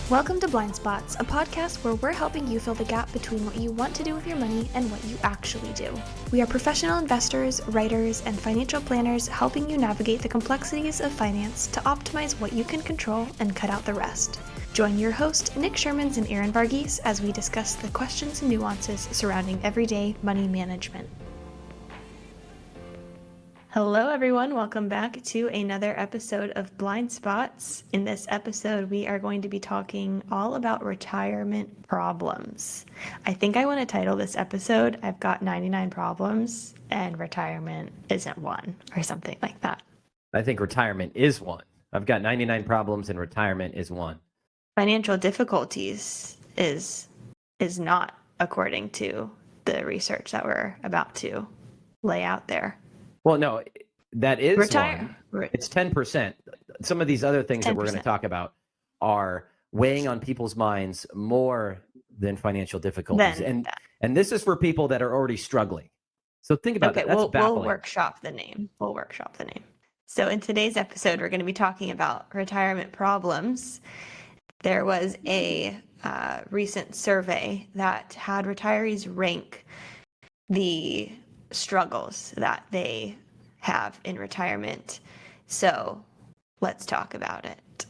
Welcome to Blind Spots, a podcast where we're helping you fill the gap between what you want to do with your money and what you actually do. We are professional investors, writers, and financial planners helping you navigate the complexities of finance to optimize what you can control and cut out the rest. Join your host, Nick Shermans and Aaron Varghese, as we discuss the questions and nuances surrounding everyday money management. Hello, everyone. Welcome back to another episode of Blind Spots. In this episode, we are going to be talking all about retirement problems. I think I want to title this episode, I've got 99 problems and retirement isn't one, or something like that. I think retirement is one. I've got 99 problems and retirement is one. Financial difficulties is not, according to the research that we're about to lay out there. Well, no, that is one. It's 10%. Some of these other things 10%. That we're going to talk about are weighing on people's minds more than financial difficulties. And this is for people that are already struggling. So think about that. That's baffling. We'll workshop the name. So in today's episode, we're going to be talking about retirement problems. There was a recent survey that had retirees rank the struggles that they have in retirement. So let's talk about it.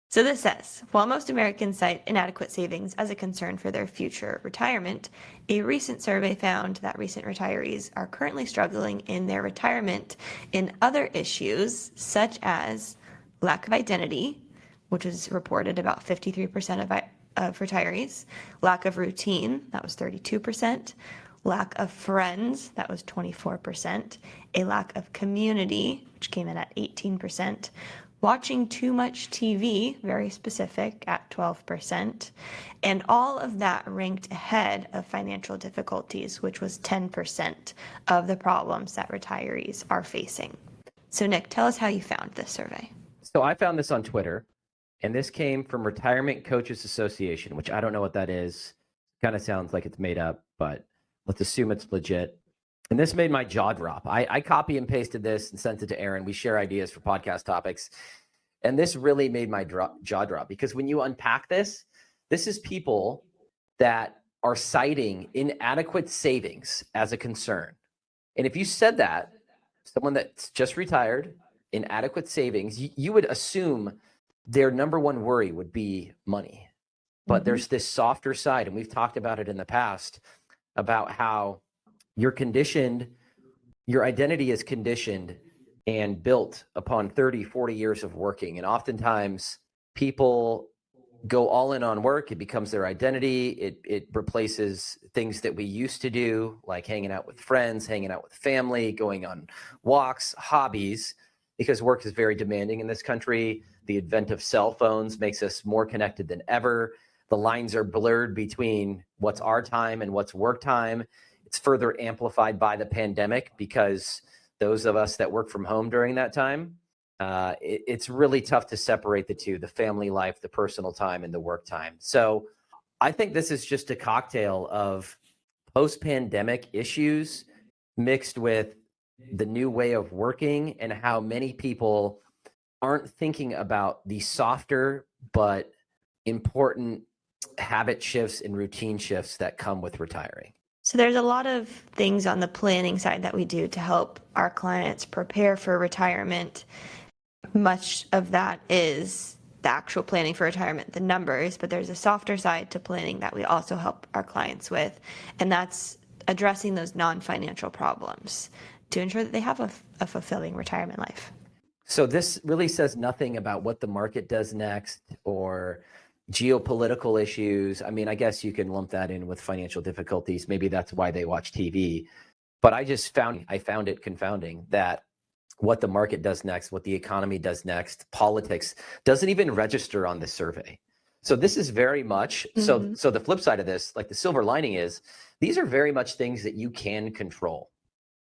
So this says, while most Americans cite inadequate savings as a concern for their future retirement, a recent survey found that recent retirees are currently struggling in their retirement in other issues, such as lack of identity, which is reported about 53% of retirees, lack of routine, that was 32%, lack of friends, that was 24%, a lack of community, which came in at 18%, watching too much TV, very specific, at 12%, and all of that ranked ahead of financial difficulties, which was 10% of the problems that retirees are facing. So Nick, tell us how you found this survey. So I found this on Twitter, and this came from Retirement Coaches Association, which I don't know what that is. Kind of sounds like it's made up, but let's assume it's legit. And this made my jaw drop. I copy and pasted this and sent it to Aaron. We share ideas for podcast topics. And this really made my jaw drop, because when you unpack this, this is people that are citing inadequate savings as a concern. And if you said that, someone that's just retired, inadequate savings, you would assume their number one worry would be money. But there's this softer side, and we've talked about it in the past, about how you're conditioned, your identity is conditioned and built upon 30, 40 years of working. And oftentimes people go all in on work. It becomes their identity. It replaces things that we used to do, like hanging out with friends, hanging out with family, going on walks, hobbies, because work is very demanding in this country. The advent of cell phones makes us more connected than ever. The lines are blurred between what's our time and what's work time. It's further amplified by the pandemic, because those of us that work from home during that time, it's really tough to separate the two, the family life, the personal time, and the work time. So I think this is just a cocktail of post-pandemic issues mixed with the new way of working, and how many people aren't thinking about the softer but important habit shifts and routine shifts that come with retiring. So there's a lot of things on the planning side that we do to help our clients prepare for retirement. Much of that is the actual planning for retirement, the numbers, but there's a softer side to planning that we also help our clients with, and that's addressing those non-financial problems to ensure that they have a fulfilling retirement life. So this really says nothing about what the market does next or geopolitical issues. I mean, I guess you can lump that in with financial difficulties. Maybe that's why they watch TV. But I found it confounding that what the market does next, what the economy does next, politics doesn't even register on this survey. So this is very much, so the flip side of this, like the silver lining is, these are very much things that you can control,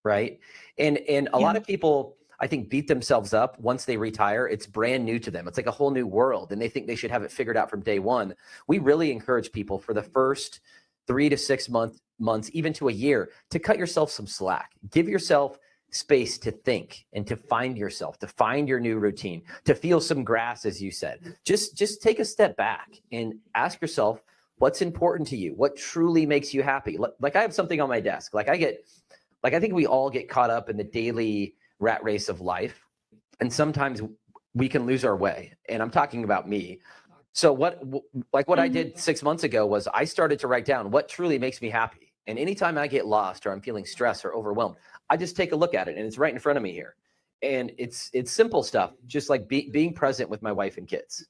right? And a lot of people, I think, beat themselves up once they retire. It's brand new to them. It's like a whole new world, and they think they should have it figured out from day one. We really encourage people for the first 3 to 6 months, even to a year, to cut yourself some slack. Give yourself space to think and to find yourself, to find your new routine, to feel some grass, as you said. Just take a step back and ask yourself, what's important to you? What truly makes you happy? Like I have something on my desk. I think we all get caught up in the daily rat race of life. And sometimes we can lose our way. And I'm talking about me. So what I did 6 months ago was I started to write down what truly makes me happy. And anytime I get lost or I'm feeling stressed or overwhelmed, I just take a look at it, and it's right in front of me here. And it's simple stuff, just like being present with my wife and kids,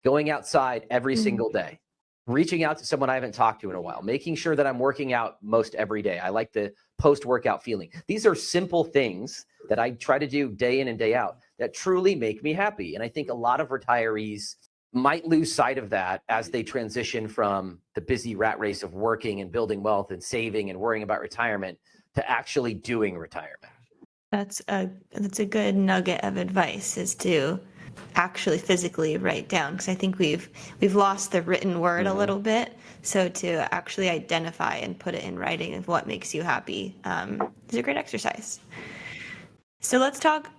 going outside every single day, reaching out to someone I haven't talked to in a while, making sure that I'm working out most every day. I like the post-workout feeling. These are simple things that I try to do day in and day out that truly make me happy. And I think a lot of retirees might lose sight of that as they transition from the busy rat race of working and building wealth and saving and worrying about retirement to actually doing retirement. That's a good nugget of advice, is to actually physically write down, because I think we've lost the written word a little bit. So to actually identify and put it in writing of what makes you happy is a great exercise. So let's talk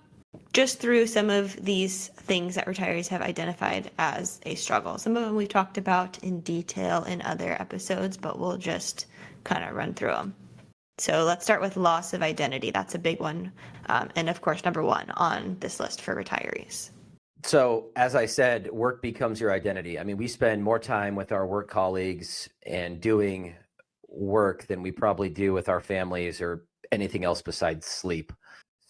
just through some of these things that retirees have identified as a struggle. Some of them we've talked about in detail in other episodes, but we'll just kind of run through them. So let's start with loss of identity. That's a big one. And of course, number one on this list for retirees. So as I said, work becomes your identity. I mean, we spend more time with our work colleagues and doing work than we probably do with our families or anything else besides sleep.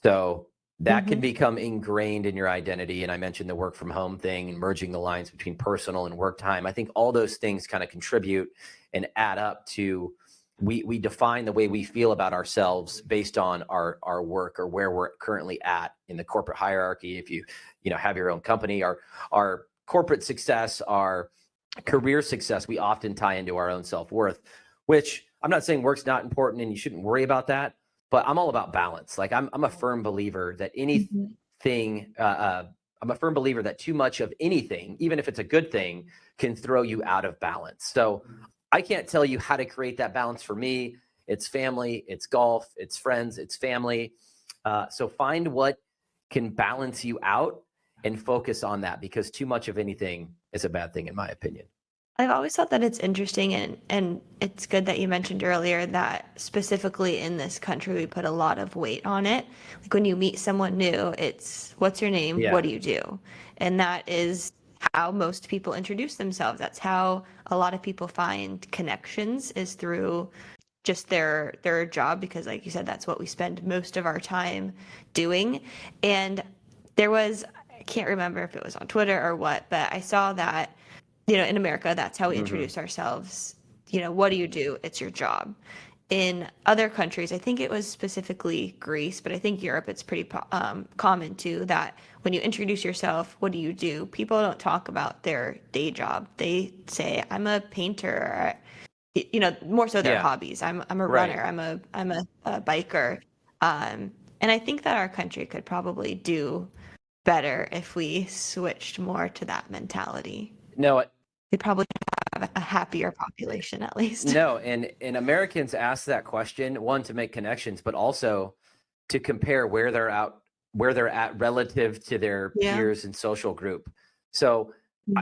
So that can become ingrained in your identity. And I mentioned the work from home thing and merging the lines between personal and work time. I think all those things kind of contribute and add up to we define the way we feel about ourselves based on our work or where we're currently at in the corporate hierarchy. If you have your own company, our corporate success, our career success, we often tie into our own self-worth, which I'm not saying work's not important and you shouldn't worry about that, but I'm all about balance. Like I'm a firm believer that I'm a firm believer that too much of anything, even if it's a good thing, can throw you out of balance. So I can't tell you how to create that balance. For me, it's family, it's golf, it's friends, it's family. So find what can balance you out and focus on that, because too much of anything is a bad thing, in my opinion. I've always thought that it's interesting, and it's good that you mentioned earlier that specifically in this country, we put a lot of weight on it. Like when you meet someone new, it's what's your name? Yeah. What do you do? And that is how most people introduce themselves. That's how a lot of people find connections, is through just their job, because like you said, that's what we spend most of our time doing. And there was, I can't remember if it was on Twitter or what, but I saw that, in America, that's how we introduce ourselves. What do you do? It's your job. In other countries, I think it was specifically Greece, but I think Europe, it's pretty common too, that when you introduce yourself, what do you do? People don't talk about their day job. They say, I'm a painter, more so their hobbies. I'm a runner. I'm a biker. And I think that our country could probably do better if we switched more to that mentality. No, We'd probably have a happier population, at least. No, and Americans ask that question, one, to make connections, but also to compare where they're at relative to their peers and social group. So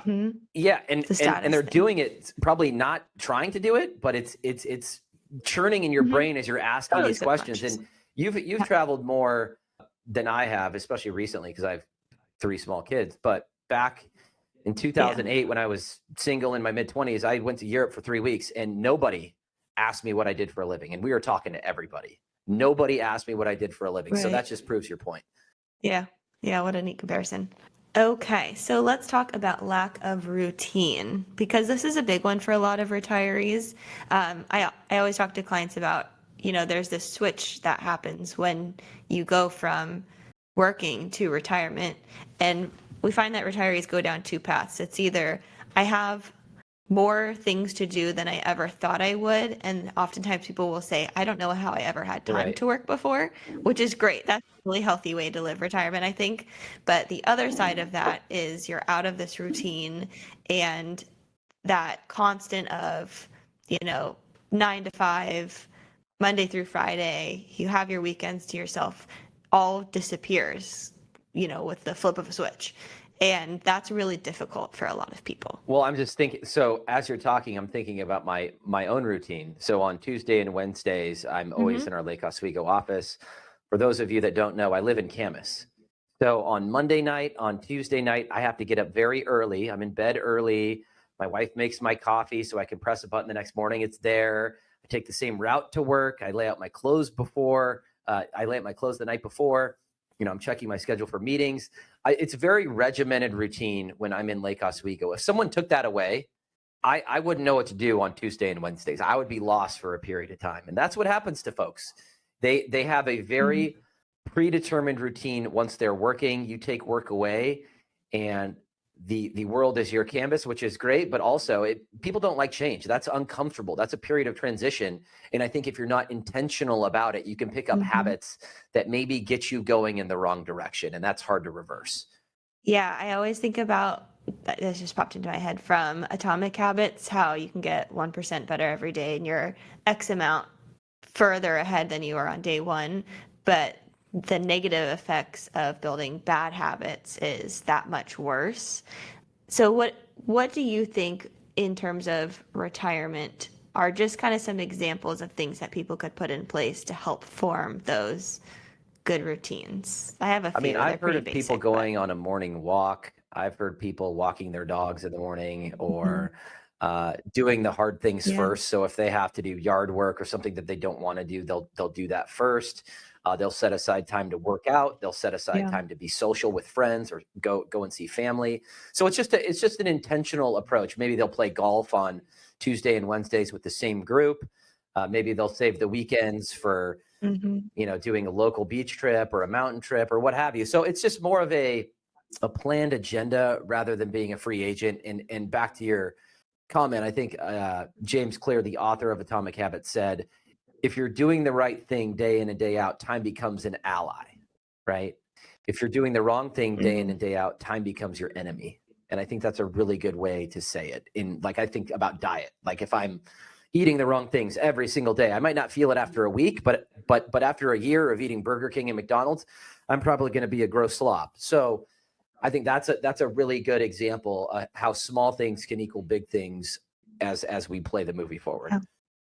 and they're doing it, probably not trying to do it, but it's churning in your brain as you're asking these questions. And you've traveled more than I have, especially recently, because I have 3 small kids. But back in 2008, when I was single in my mid-20s, I went to Europe for 3 weeks and nobody asked me what I did for a living. And we were talking to everybody. Nobody asked me what I did for a living. Right. So that just proves your point. Yeah. Yeah. What a neat comparison. Okay. So let's talk about lack of routine, because this is a big one for a lot of retirees. I always talk to clients about, there's this switch that happens when you go from working to retirement, and we find that retirees go down 2 paths. It's either I have more things to do than I ever thought I would. And oftentimes people will say, I don't know how I ever had time to work before, which is great. That's a really healthy way to live retirement, I think. But the other side of that is you're out of this routine, and that constant of, 9 to 5, Monday through Friday, you have your weekends to yourself. all disappears, with the flip of a switch. And that's really difficult for a lot of people. Well, I'm just thinking, so as you're talking, I'm thinking about my own routine. So on Tuesday and Wednesdays, I'm always in our Lake Oswego office. For those of you that don't know, I live in Camas. So on Monday night, on Tuesday night, I have to get up very early. I'm in bed early. My wife makes my coffee so I can press a button the next morning. It's there. I take the same route to work. I lay out my clothes before. I lay out my clothes the night before. I'm checking my schedule for meetings. It's a very regimented routine when I'm in Lake Oswego. If someone took that away, I wouldn't know what to do on Tuesday and Wednesdays. I would be lost for a period of time. And that's what happens to folks. They have a very predetermined routine. Once they're working, you take work away, and the world is your canvas, which is great, but also people don't like change. That's uncomfortable. That's a period of transition. And I think if you're not intentional about it, you can pick up habits that maybe get you going in the wrong direction. And that's hard to reverse. Yeah, I always think about, this just popped into my head from Atomic Habits, how you can get 1% better every day and you're X amount further ahead than you are on day one. But the negative effects of building bad habits is that much worse. So what do you think in terms of retirement are just kind of some examples of things that people could put in place to help form those good routines? I have a few. I've heard of people going on a morning walk. I've heard people walking their dogs in the morning, or doing the hard things first. So if they have to do yard work or something that they don't want to do, they'll do that first. They'll set aside time to work out. They'll set aside time to be social with friends or go and see family. So it's just an intentional approach. Maybe they'll play golf on Tuesday and Wednesdays with the same group. Maybe they'll save the weekends for doing a local beach trip or a mountain trip or what have you. So it's just more of a planned agenda rather than being a free agent. And back to your comment, I think James Clear, the author of Atomic Habits, said, if you're doing the right thing day in and day out, time becomes an ally, right? If you're doing the wrong thing day in and day out, time becomes your enemy. And I think that's a really good way to say it. I think about diet. Like if I'm eating the wrong things every single day, I might not feel it after a week, but after a year of eating Burger King and McDonald's, I'm probably going to be a gross slob. So I think that's a really good example of how small things can equal big things as we play the movie forward.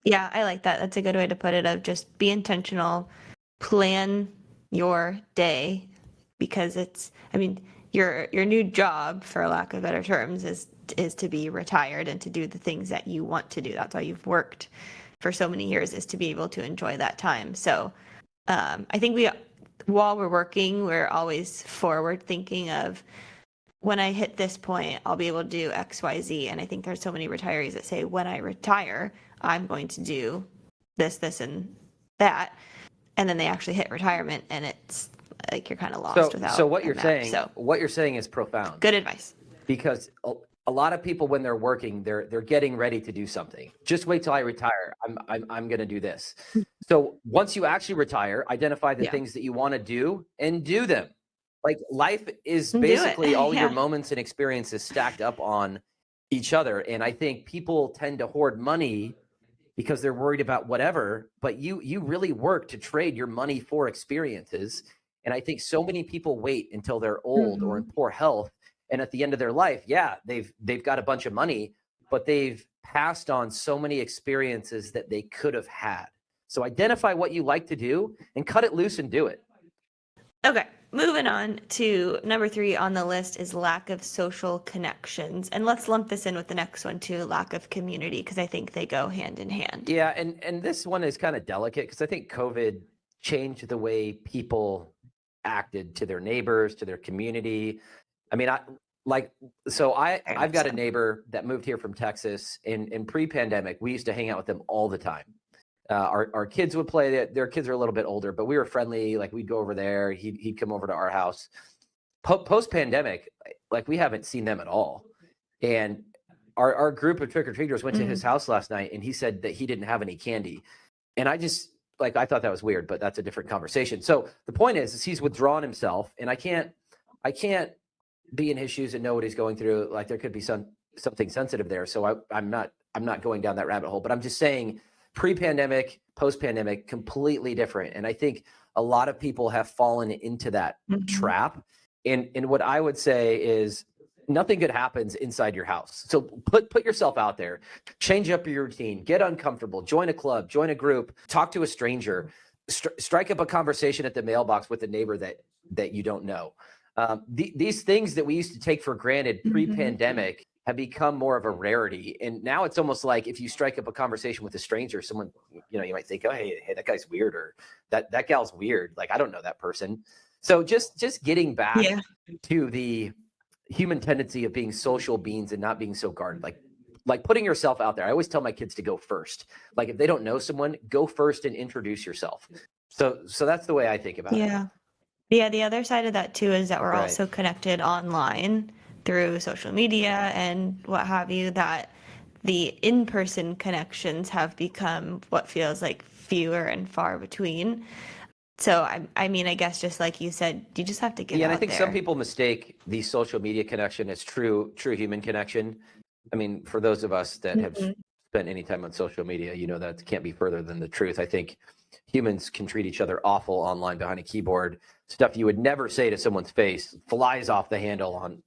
Yeah, I like that. That's a good way to put it, of just be intentional, plan your day, because your new job, for lack of better terms, is to be retired and to do the things that you want to do. That's why you've worked for so many years, is to be able to enjoy that time. So I think while we're working, we're always forward thinking of, when I hit this point, I'll be able to do X, Y, Z. And I think there's so many retirees that say, when I retire, I'm going to do this, and that. And then they actually hit retirement, and it's like you're kind of lost without. So what you're saying is profound. Good advice. Because a lot of people, when they're working, they're getting ready to do something. Just wait till I retire. I'm going to do this. So once you actually retire, identify the things that you want to do and do them. Like life is basically all your moments and experiences stacked up on each other. And I think people tend to hoard money because they're worried about whatever, but you really work to trade your money for experiences. And I think so many people wait until they're old or in poor health. And at the end of their life, they've got a bunch of money, but they've passed on so many experiences that they could have had. So identify what you like to do and cut it loose and do it. Okay, moving on to number 3 on the list is lack of social connections. And let's lump this in with the next one too, lack of community, because I think they go hand in hand. Yeah, and this one is kind of delicate because I think COVID changed the way people acted to their neighbors, to their community. I've got a neighbor that moved here from Texas. In pre-pandemic, we used to hang out with them all the time. Our kids would play. Their kids are a little bit older, but we were friendly. Like we'd go over there. He'd come over to our house. Post-pandemic, like we haven't seen them at all. And our group of trick-or-treaters went to his house last night, and he said that he didn't have any candy. And I thought that was weird, but that's a different conversation. So the point is he's withdrawn himself, and I can't be in his shoes and know what he's going through. Like there could be something sensitive there. So I'm not going down that rabbit hole, but I'm just saying pre-pandemic, post-pandemic, completely different. And I think a lot of people have fallen into that Mhm. trap. And what I would say is nothing good happens inside your house. So put yourself out there, change up your routine, get uncomfortable, join a club, join a group, talk to a stranger, strike up a conversation at the mailbox with a neighbor that you don't know. These things that we used to take for granted Mhm. pre-pandemic have become more of a rarity. And now it's almost like if you strike up a conversation with a stranger, someone, you might think, oh, hey, that guy's weird, or that gal's weird. Like, I don't know that person. So just getting back Yeah. to the human tendency of being social beings and not being so guarded, like putting yourself out there. I always tell my kids to go first. Like, if they don't know someone, go first and introduce yourself. So that's the way I think about it. Yeah. Yeah, the other side of that too is that we're Right. also connected online through social media and what have you, that the in-person connections have become what feels like fewer and far between. So I mean, I guess just like you said, you just have to get Yeah, and I out think there. some people mistake the social media connection as true human connection. I mean, for those of us that have Mhm. spent any time on social media, that can't be further than the truth. I think humans can treat each other awful online behind a keyboard. Stuff you would never say to someone's face flies off the handle on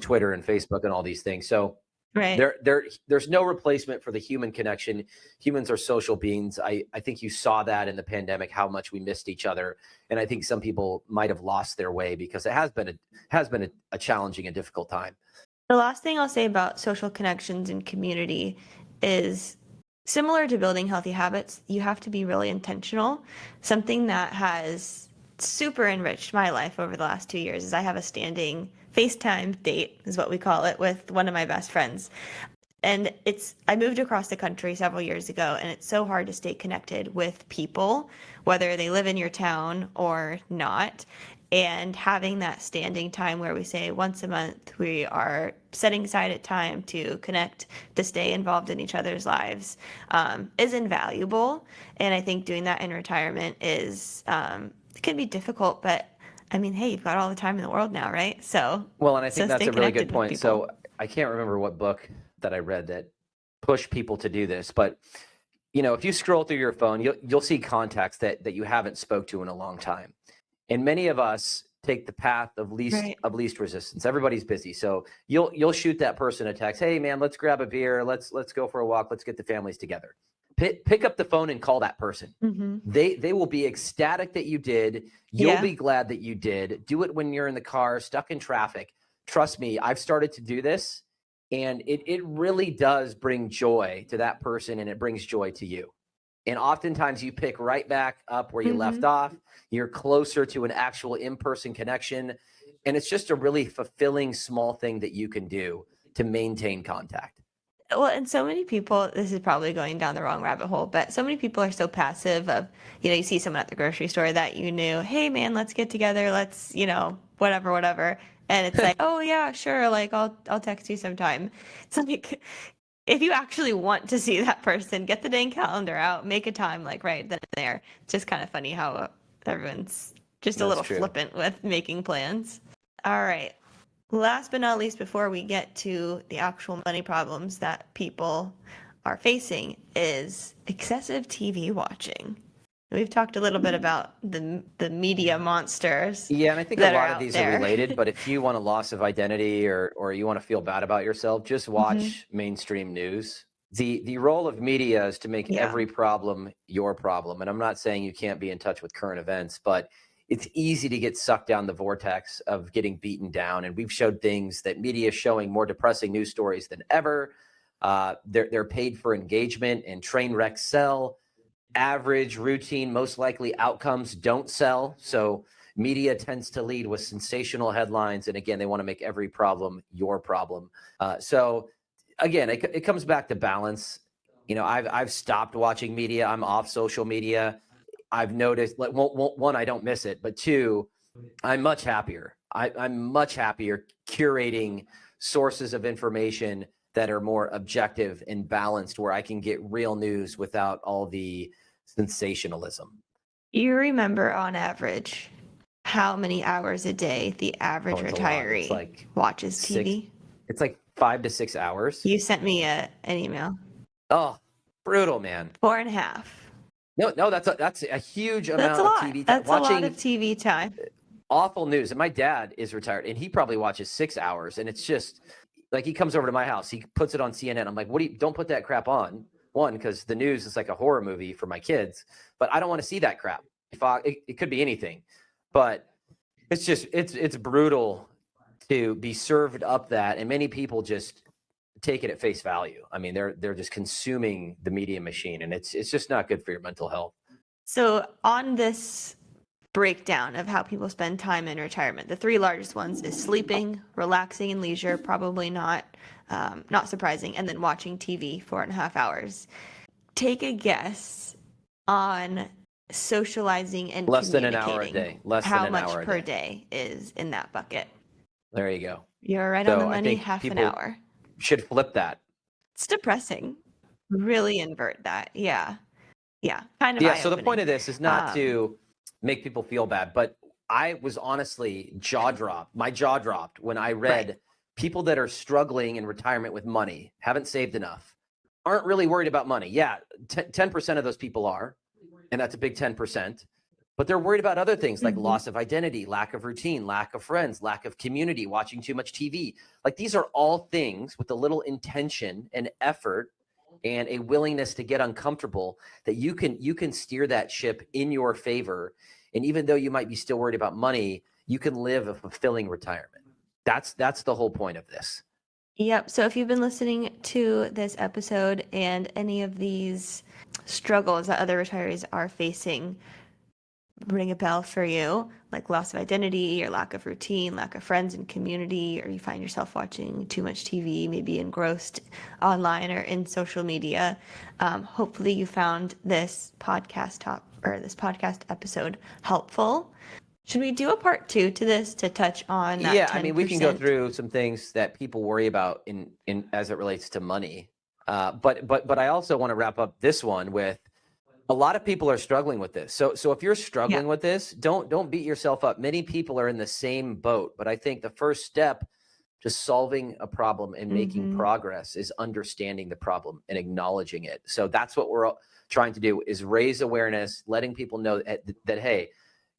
Twitter and Facebook and all these things. So Right. there's no replacement for the human connection. Humans are social beings. I think you saw that in the pandemic, how much we missed each other. And I think some people might have lost their way because it has been a challenging and difficult time. The last thing I'll say about social connections and community is similar to building healthy habits, you have to be really intentional. Something that has super enriched my life over the last 2 years is I have a standing FaceTime date, is what we call it, with one of my best friends. And I moved across the country several years ago, and it's so hard to stay connected with people, whether they live in your town or not. And having that standing time where we say once a month we are setting aside a time to connect, to stay involved in each other's lives, is invaluable. And I think doing that in retirement it can be difficult, but I mean, hey, you've got all the time in the world now, right? So, Well, and I think that's stay a really good connected with point. people. So I can't remember what book that I read that pushed people to do this, but if you scroll through your phone, you'll see contacts that you haven't spoke to in a long time. And many of us take the path of Right. least resistance. Everybody's busy. So you'll shoot that person a text. Hey man, let's grab a beer. Let's go for a walk. Let's get the families together. Pick up the phone and call that person. Mm-hmm. They will be ecstatic that you did. You'll Yeah. be glad that you did. Do it when you're in the car, stuck in traffic. Trust me, I've started to do this, and it really does bring joy to that person, and it brings joy to you. And oftentimes you pick right back up where you left off. You're closer to an actual in-person connection. And it's just a really fulfilling small thing that you can do to maintain contact. Well, and so many people, this is probably going down the wrong rabbit hole, but so many people are so passive of, you see someone at the grocery store that you knew, hey man, let's get together, let's, whatever, whatever. And it's like, oh yeah, sure, like I'll text you sometime. It's like, if you actually want to see that person, get the dang calendar out, make a time like right then and there. It's just kind of funny how everyone's just a That's little true. flippant with making plans. All right. Last but not least, before we get to the actual money problems that people are facing, is excessive TV watching. We've talked a little bit about the media monsters. Yeah, and I think a that are lot of out these there. are related, but if you want a loss of identity or you want to feel bad about yourself, just watch mainstream news. The role of media is to make Yeah. every problem your problem. And I'm not saying you can't be in touch with current events, but it's easy to get sucked down the vortex of getting beaten down. And we've showed things that media is showing more depressing news stories than ever. They're paid for engagement, and train wrecks sell. Average, routine, most likely outcomes don't sell. So media tends to lead with sensational headlines. And again, they want to make every problem your problem. So again, it comes back to balance. I've stopped watching media. I'm off social media. I've noticed, like, one, I don't miss it, but two, I'm much happier. I'm much happier curating sources of information that are more objective and balanced, where I can get real news without all the sensationalism. You remember on average how many hours a day the average It's a lot. retiree It's like watches 6 TV? It's like 5 to 6 hours. You sent me an email. Oh, brutal, man. 4.5. No, that's a huge That's amount a of lot. TV time. That's a lot Watching of TV time. awful news. And my dad is retired, and he probably watches 6 hours, and it's just like he comes over to my house, he puts it on CNN. I'm like, don't put that crap on. One, because the news is like a horror movie for my kids, but I don't want to see that crap. It could be anything, but it's just it's brutal to be served up that, and many people just take it at face value. I mean, they're just consuming the media machine, and it's just not good for your mental health. So on this breakdown of how people spend time in retirement, the three largest ones is sleeping, relaxing and leisure, probably not surprising, and then watching TV 4.5 hours. Take a guess on socializing and Less than an communicating. hour a day. Less how than an much hour a per day. day is in that bucket? There you go. You're right on the So I money, think half an people hour. should flip that. It's depressing. Really invert that. Yeah. Kind of Yeah. So the eye-opening. point of this is not to make people feel bad, but I was honestly my jaw dropped when I read people that are struggling in retirement with money, haven't saved enough, aren't really worried about money. Yeah, 10% of those people are, and that's a big 10%. But they're worried about other things like loss of identity, lack of routine, lack of friends, lack of community, watching too much TV. Like these are all things with a little intention and effort and a willingness to get uncomfortable that you can steer that ship in your favor. And even though you might be still worried about money, you can live a fulfilling retirement. That's the whole point of this. Yep. So if you've been listening to this episode and any of these struggles that other retirees are facing ring a bell for you, like loss of identity or lack of routine, lack of friends and community, or you find yourself watching too much TV, maybe engrossed online or in social media, hopefully you found this podcast episode helpful. Should we do a part 2 to this to touch on that? Yeah, 10%? I mean, we can go through some things that people worry about in as it relates to money. But I also want to wrap up this one with a lot of people are struggling with this. So if you're struggling with this, don't beat yourself up. Many people are in the same boat, but I think the first step to solving a problem and making progress is understanding the problem and acknowledging it. So that's what we're trying to do, is raise awareness, letting people know that hey,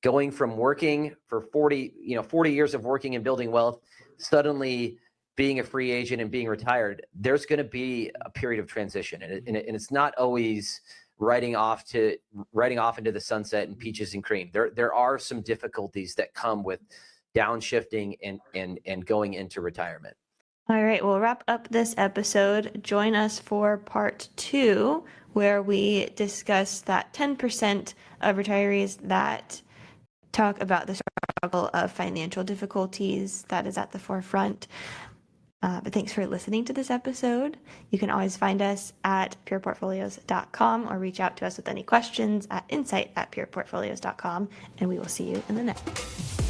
going from working for 40 years of working and building wealth, suddenly being a free agent and being retired, there's going to be a period of transition, and it's not always riding off into the sunset and peaches and cream. There are some difficulties that come with downshifting and going into retirement. All right, we'll wrap up this episode. Join us for part 2, where we discuss that 10% of retirees that talk about the struggle of financial difficulties that is at the forefront. But thanks for listening to this episode. You can always find us at pureportfolios.com or reach out to us with any questions at insight@pureportfolios.com, and we will see you in the next.